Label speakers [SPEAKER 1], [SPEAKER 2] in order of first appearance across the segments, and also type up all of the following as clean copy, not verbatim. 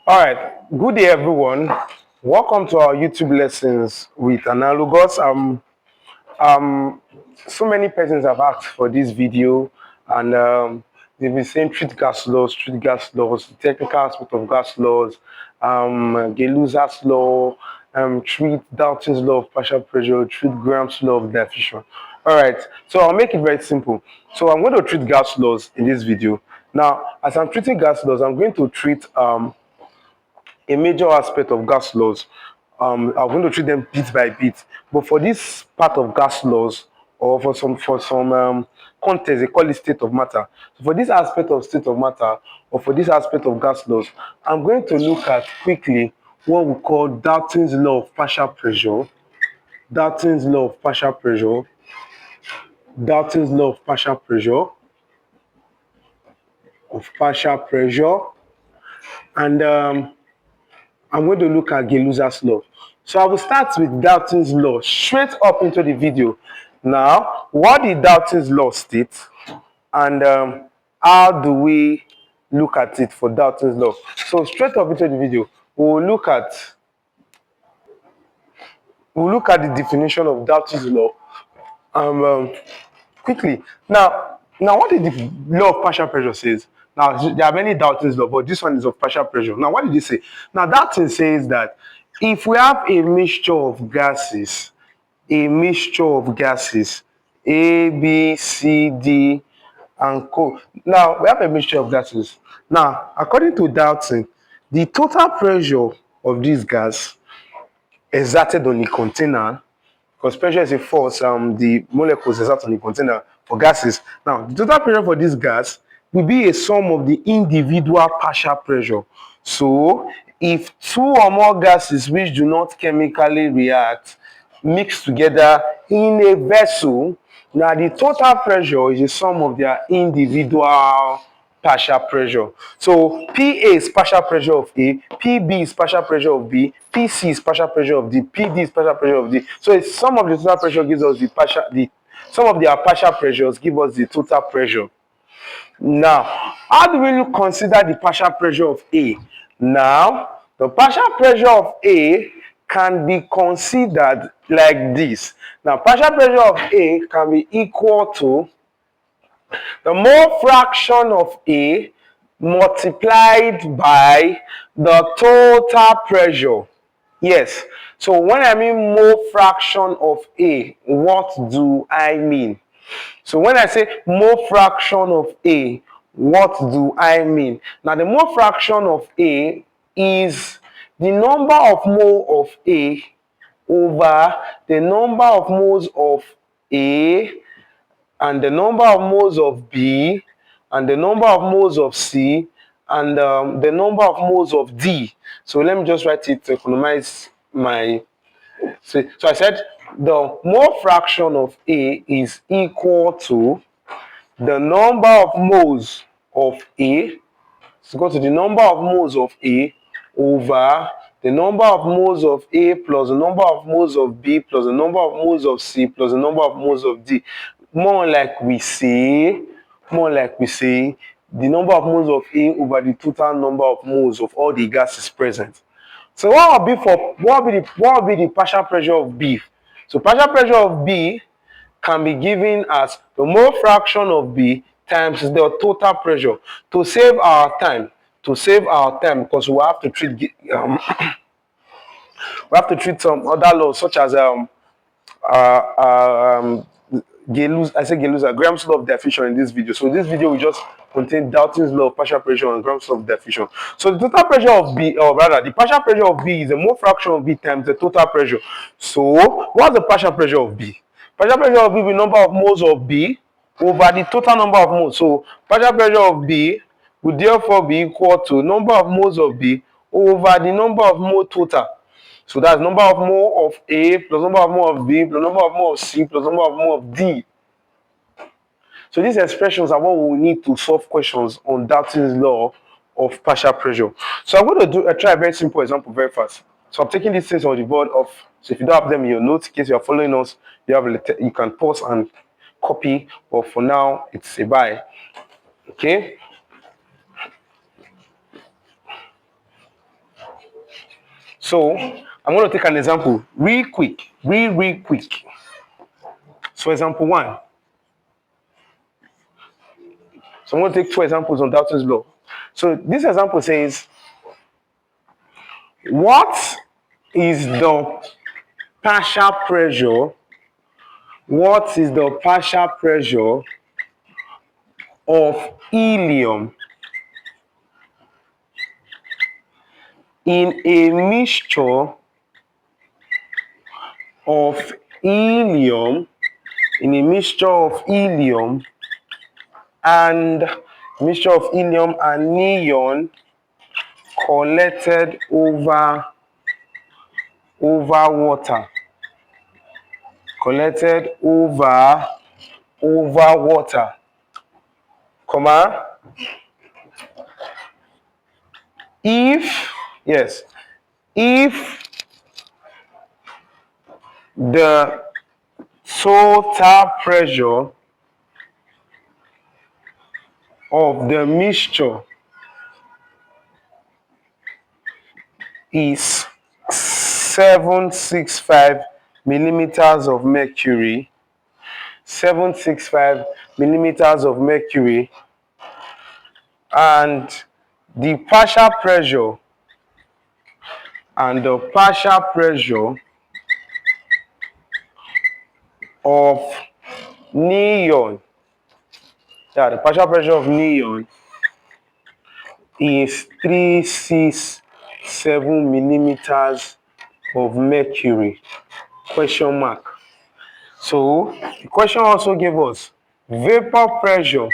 [SPEAKER 1] All right, good day everyone. Welcome to our YouTube lessons with analogous. Um, so many persons have asked for this video, and they've been saying treat gas laws, the technical aspect of gas laws, Gelusa's law, treat Dalton's law of partial pressure, treat Graham's law of diffusion. All right, so I'll make it very simple. So I'm going to treat gas laws in this video. Now, as I'm treating gas laws, I'm going to treat a major aspect of gas laws. I'm going to treat them bit by bit. But for this part of gas laws, or for some context, they call it state of matter. So for this aspect of state of matter, or for this aspect of gas laws, I'm going to look at quickly what we call Dalton's law of partial pressure. Dalton's law of partial pressure. Dalton's law of partial pressure. Of partial pressure. And I'm going to look at Gelusa's law. So I will start with Dalton's law straight up into the video. Now, what did Dalton's law state, and how do we look at it for Dalton's law? So straight up into the video, we'll look at the definition of Dalton's law quickly. Now, what did the law of partial pressure says? Now, there are many Dalton's law, but this one is of partial pressure. Now, what did he say? Now, Dalton says that if we have a mixture of gases, A, B, C, D, and co. Now, we have a mixture of gases. Now, according to Dalton, the total pressure of this gas exerted on the container, because pressure is a force, the molecules exert on the container for gases. Now, the total pressure for this gas will be a sum of the individual partial pressure. So, if two or more gases which do not chemically react mix together in a vessel, now the total pressure is a sum of their individual partial pressure. So PA is partial pressure of A, PB is partial pressure of B, PC is partial pressure of D, PD is partial pressure of D. So it's sum of the total pressure gives us the sum of their partial pressures give us the total pressure. Now, how do we consider the partial pressure of A? Now, the partial pressure of A can be considered like this. Now, partial pressure of A can be equal to the mole fraction of A multiplied by the total pressure. Yes. So when I mean mole fraction of A, what do I mean? So when I say mole fraction of A, what do I mean? Now the mole fraction of A is the number of mole of A over the number of moles of A and the number of moles of B and the number of moles of C and the number of moles of D. So let me just write it to economize my. So I said the mole fraction of A is equal to the number of moles of A. So go to the number of moles of A over the number of moles of A plus the number of moles of B plus the number of moles of C plus the number of moles of D. More like we say, the number of moles of A over the total number of moles of all the gases present. So what will be the partial pressure of B? So partial pressure of B can be given as the mole fraction of B times the total pressure. To save our time, because we have to treat some other laws such as Graham's law of diffusion in this video. So this video will just contain Dalton's law of partial pressure and Graham's law of diffusion. So the total pressure of B, or rather, the partial pressure of B is the mole fraction of B times the total pressure. So what's the partial pressure of B? Partial pressure of B will be number of moles of B over the total number of moles. So partial pressure of B will therefore be equal to number of moles of B over the number of mole total. So that's number of mole of A plus number of mole of B plus number of mole of C plus number of mole of D. So these expressions are what we need to solve questions on Dalton's law of partial pressure. So I'm going to try a very simple example very fast. So I'm taking these things on the board off. So if you don't have them in your notes, in case you are following us, you can pause and copy. But for now, it's a bye. Okay. So I'm going to take an example real quick, real quick. So example one. So I'm going to take two examples on Dalton's law. So this example says, what is the partial pressure? What is the partial pressure of helium in a mixture of helium and neon collected over water, comma, if the total pressure of the mixture is 765 millimeters of mercury, 765 millimeters of mercury, and the partial pressure of neon, the partial pressure of neon is 367 millimeters of mercury, question mark. So the question also gave us vapor pressure,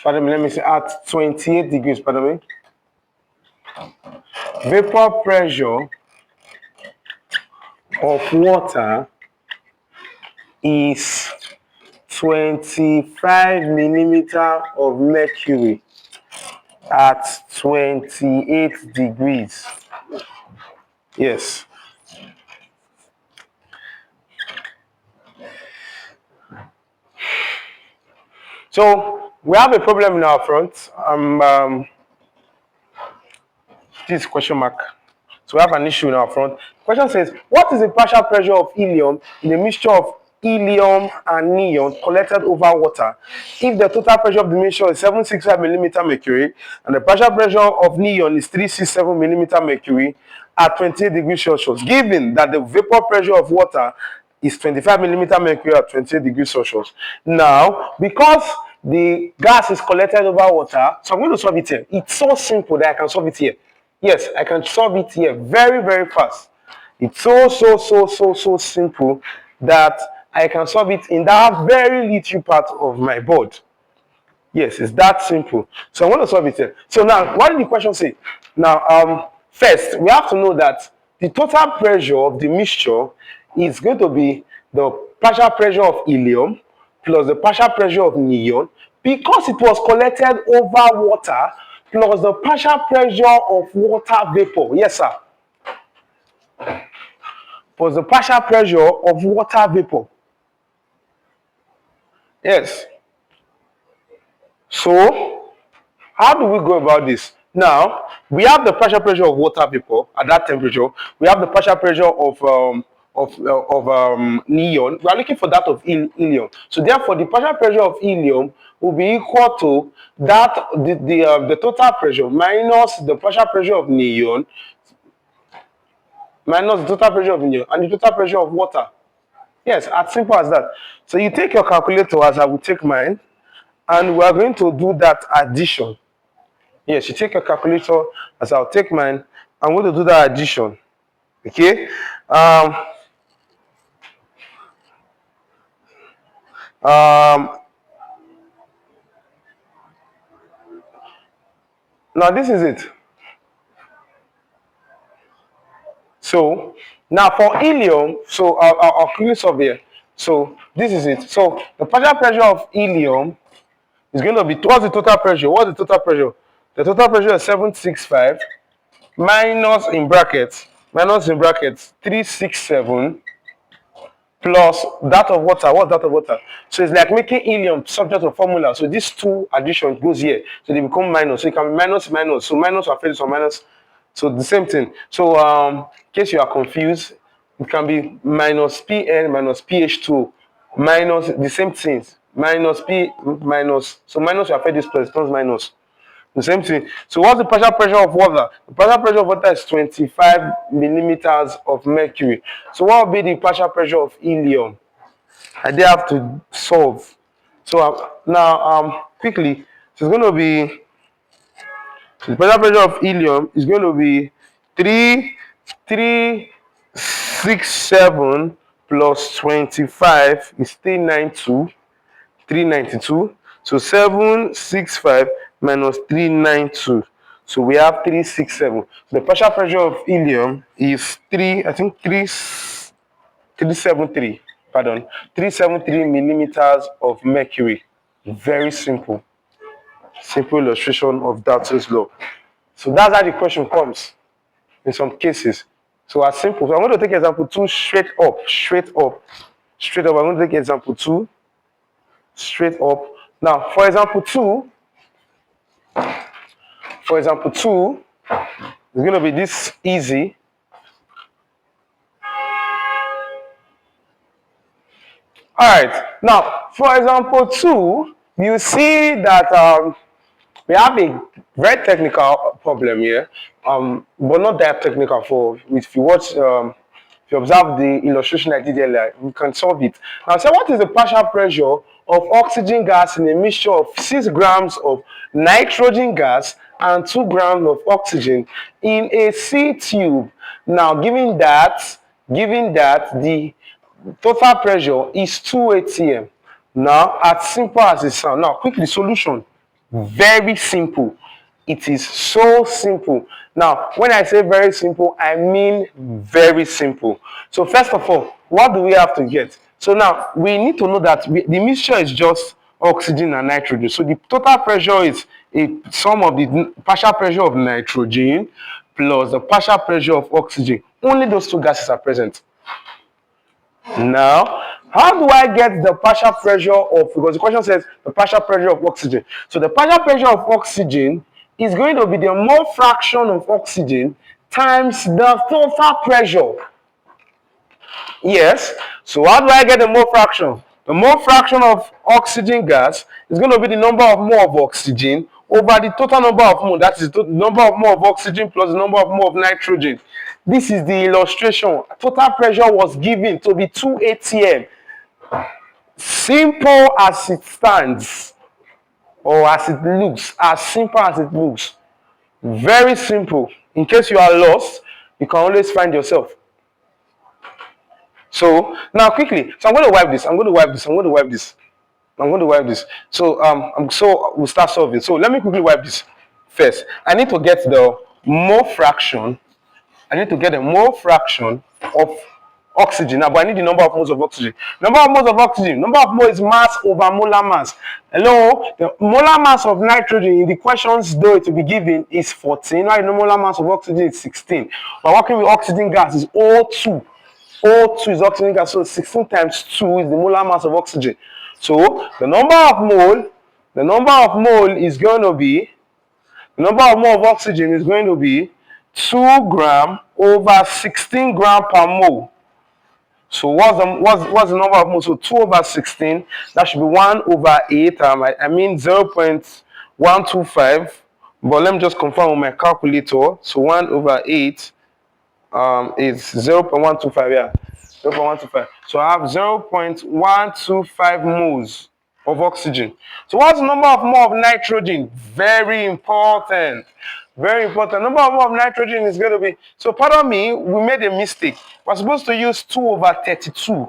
[SPEAKER 1] pardon me, let me say at 28 degrees, pardon me. Vapor pressure of water is 25 millimeter of mercury at 28 degrees. Yes. So we have a problem in our front. This question mark. So we have an issue in our front. The question says, what is the partial pressure of helium in a mixture of helium and neon collected over water if the total pressure of the mixture is 765 millimeter mercury and the partial pressure of neon is 367 millimeter mercury at 28 degrees Celsius, given that the vapor pressure of water is 25 millimeter mercury at 28 degrees Celsius. Now, because the gas is collected over water, so I'm going to solve it here. It's so simple that I can solve it here. Yes, I can solve it here very, very fast. It's so simple that I can solve it in that very little part of my board. Yes, it's that simple. So I want to solve it here. So now, what did the question say? Now, first, we have to know that the total pressure of the mixture is going to be the partial pressure of helium plus the partial pressure of neon, because it was collected over water, plus the partial pressure of water vapor. Yes, sir. Plus the partial pressure of water vapor. Yes. So, how do we go about this? Now, we have the partial pressure of water vapor at that temperature. We have the partial pressure of neon. We are looking for that of helium. So therefore, the partial pressure of helium will be equal to that the total pressure minus the partial pressure of neon minus the total pressure of neon and the total pressure of water. Yes, as simple as that. So you take your calculator, as I will take mine, and we are going to do that addition. Yes, you take your calculator, as I'll take mine. I'm going to do that addition. Okay. Now this is it. So now for helium, so I'll quickly solve here. So this is it. So the partial pressure of helium is going to be, what's the total pressure? What's the total pressure? The total pressure is 765 minus in brackets 367 plus that of water. What's that of water? So it's like making helium subject to formula. So these two additions goes here. So they become minus. So it can be minus minus. So minus will affect this one minus. So the same thing. So in case you are confused, it can be minus Pn minus pH2 minus the same things. Minus P minus, so minus you affect this plus, it turns minus. The same thing. So what's the partial pressure of water? The partial pressure of water is 25 millimeters of mercury. So what will be the partial pressure of helium? I did have to solve. So now quickly, so it's going to be, the partial pressure of helium is going to be 367 plus 25 is 392. So 765 minus 392. So we have 367. The partial pressure of helium is 373. Pardon, 373 millimeters of mercury. Very simple. Simple illustration of Dalton's law. So that's how the question comes in some cases. So as simple. So I'm going to take example 2 straight up. I'm going to take example 2 straight up. Now, for example 2, it's going to be this easy. All right. Now, for example 2, you see that we have a very technical problem here, but not that technical. For if you watch, if you observe the illustration I did earlier, you can solve it. Now, so what is the partial pressure of oxygen gas in a mixture of 6 grams of nitrogen gas and 2 grams of oxygen in a C tube? Now, given that the total pressure is 2 atm. Now, as simple as it sounds. Now, quickly, solution. Very simple. It is so simple. Now, when I say very simple, I mean very simple. So first of all, what do we have to get? So now, we need to know that the mixture is just oxygen and nitrogen. So the total pressure is a sum of the partial pressure of nitrogen plus the partial pressure of oxygen. Only those two gases are present. Now, how do I get the partial pressure of, because the question says the partial pressure of oxygen. So the partial pressure of oxygen is going to be the mole fraction of oxygen times the total pressure. Yes. So how do I get the mole fraction? The mole fraction of oxygen gas is going to be the number of mole of oxygen over the total number of mole. That is the number of mole of oxygen plus the number of mole of nitrogen. This is the illustration. Total pressure was given to be 2 atm. Simple as it stands, or as it looks, as simple as it looks. Very simple. In case you are lost, you can always find yourself. So now quickly, so I'm going to wipe this. So we'll start solving. So let me quickly wipe this first. I need to get the mole fraction. Of oxygen. Now, but I need the number of moles of oxygen. Number of mole is mass over molar mass. Hello, the molar mass of nitrogen in the questions, though it will be given, is 14. Right? The molar mass of oxygen is 16. We're working with oxygen gas is O2. O2 is oxygen gas, so 16 times 2 is the molar mass of oxygen. So the number of mole is going to be, the number of mole of oxygen is going to be 2 gram over 16 gram per mole. So what's the number of moles? So 2 over 16, that should be 1 over 8. I mean 0.125. But let me just confirm with my calculator. So 1 over 8 is 0.125. Yeah, 0.125. So I have 0.125 moles of oxygen. So what's the number of mole of nitrogen? Very important. Number of mole of nitrogen is going to be, so pardon me, we made a mistake. We're supposed to use 2 over 32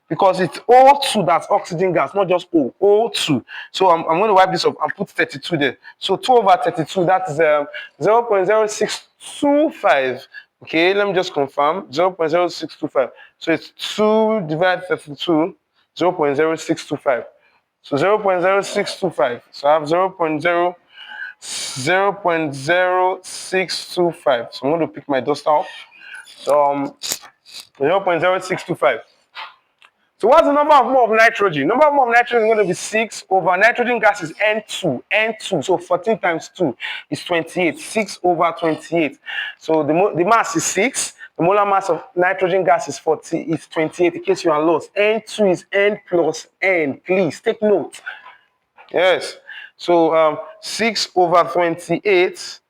[SPEAKER 1] because it's O2 that's oxygen gas, not just O2. So I'm going to wipe this up and put 32 there. So 2 over 32, that's 0.0625. Okay, let me just confirm. 0.0625. So it's 2 divided 32, 0.0625. So 0.0625. So I have 0.0625. So I'm going to pick my dust off. So 0.0625. So what's the number of mole of nitrogen? Number of mole of nitrogen is going to be 6 over nitrogen gas is N2. N2. So 14 times 2 is 28. 6 over 28. So the mass is 6. The molar mass of nitrogen gas is 28. In case you are lost. N2 is N plus N. Please take note. Yes. So 6 over 28.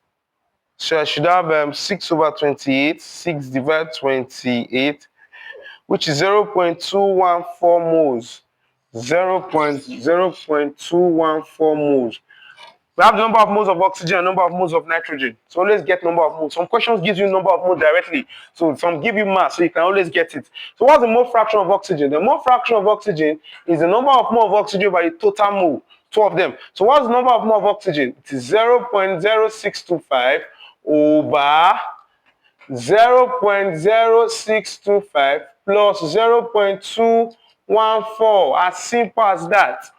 [SPEAKER 1] So I should have 6 over 28. 6 divided 28. Which is 0.214 moles. 0.214 moles. We have the number of moles of oxygen and number of moles of nitrogen. So always get number of moles. Some questions gives you number of moles directly. So some give you mass, so you can always get it. So what's the mole fraction of oxygen? The mole fraction of oxygen is the number of mole of oxygen by the total mole. 2 of them. So what's the number of mole of oxygen? It is 0.0625 over 0.0625 plus 0.214. As simple as that.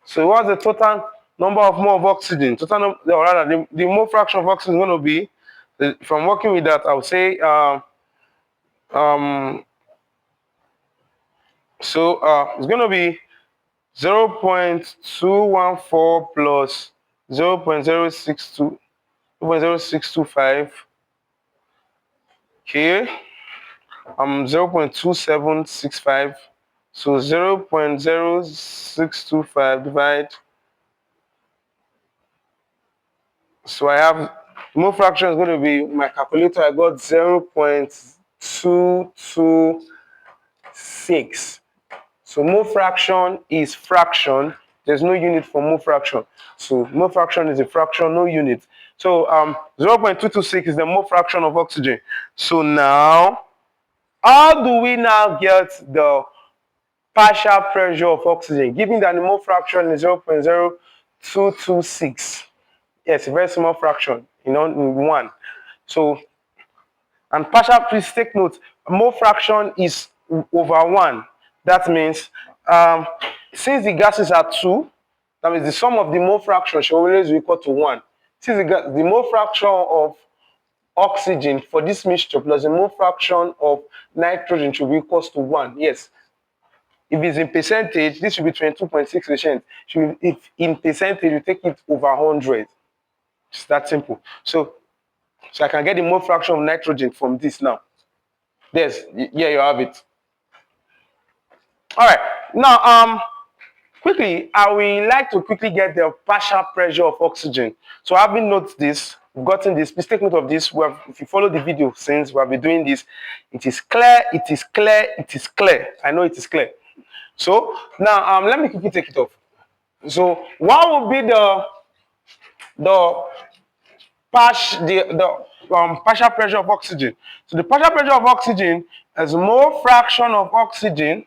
[SPEAKER 1] So what's the total number of mole of oxygen? Or rather, the mole fraction of oxygen is going to be, if I'm working with that, I would say, it's going to be 0.214 plus 0.0625. Okay. 0.2765. So 0.0625 divide. So I have mole fraction is going to be my calculator. I got 0.226. So mole fraction is fraction. There's no unit for mole fraction. So mole fraction is a fraction, no unit. So 0.226 is the mole fraction of oxygen. So now, how do we now get the partial pressure of oxygen, given that the mole fraction is 0.0226? Yes, a very small fraction, in 1. So, and partial, please take note, mole fraction is over 1. That means, since the gases are 2, that means the sum of the mole fraction should always be equal to 1. Since the mole fraction of oxygen for this mixture plus the mole fraction of nitrogen should be equal to 1. Yes. If it's in percentage, this should be 22.6%. If in percentage, you take it over 100. It's that simple. So I can get the mole fraction of nitrogen from this now. Yeah, you have it. All right. Now, quickly, I will like to quickly get the partial pressure of oxygen. So having noted this, we've gotten this. Please take note of this. If you follow the video since we have been doing this, it is clear. It is clear. It is clear. I know it is clear. So now, let me quickly take it off. So what would be the partial pressure of oxygen? So the partial pressure of oxygen is mole fraction of oxygen.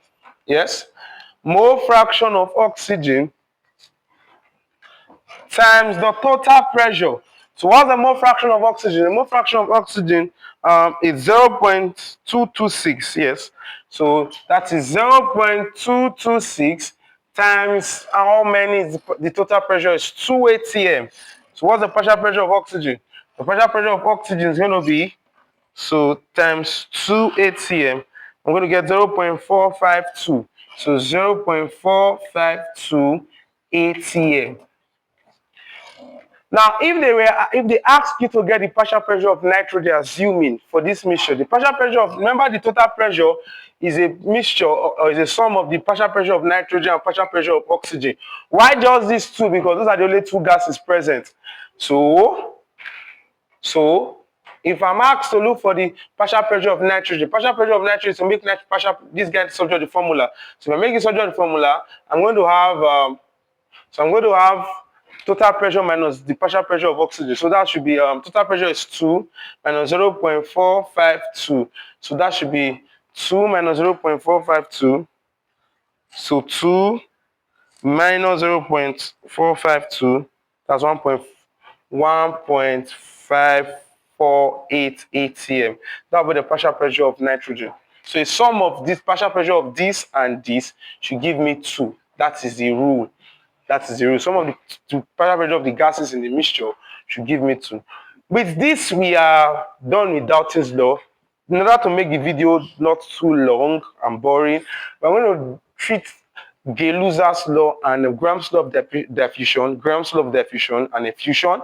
[SPEAKER 1] Yes, mole fraction of oxygen times the total pressure. So what's the mole fraction of oxygen? The mole fraction of oxygen is 0.226. Yes, so that is 0.226 times how many is the total pressure is 2 atm. So what's the partial pressure of oxygen? The partial pressure of oxygen is going to be, so times 2 atm. I'm going to get 0.452. So 0.452 atm. Now, if they ask you to get the partial pressure of nitrogen, assuming for this mixture, the partial pressure of, remember the total pressure is a mixture or is a sum of the partial pressure of nitrogen and partial pressure of oxygen. Why just these two? Because those are the only two gases present. So if I'm asked to look for the partial pressure of nitrogen is to make this guy subject to the formula. So if I make it subject to the formula, I'm going to have total pressure minus the partial pressure of oxygen. So that should be total pressure is 2 minus 0.452. So that should be 2 minus 0.452. So 2 minus 0.452. That's 1.548 atm. That will be the partial pressure of nitrogen. So a sum of this partial pressure of this and this should give me 2. That is the rule. That is the rule. Some of the partial pressure of the gases in the mixture should give me 2. With this, we are done with Dalton's law. in order to make the video not too long and boring, we're going to treat Gay-Lussac's law and Graham's law of diffusion, Graham's law of diffusion and effusion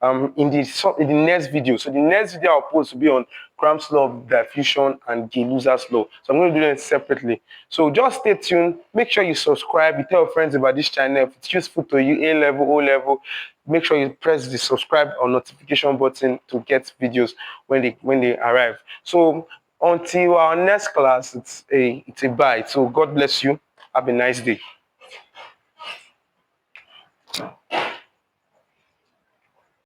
[SPEAKER 1] in the next video. So the next video I'll post will be on Graham's law of diffusion and Gay-Lussac's law. So I'm going to do them separately. So just stay tuned. Make sure you subscribe. You tell your friends about this channel. If it's useful to you, A level, O level, make sure you press the subscribe or notification button to get videos when they arrive. So until our next class, it's a bye. So God bless you. Have a nice day.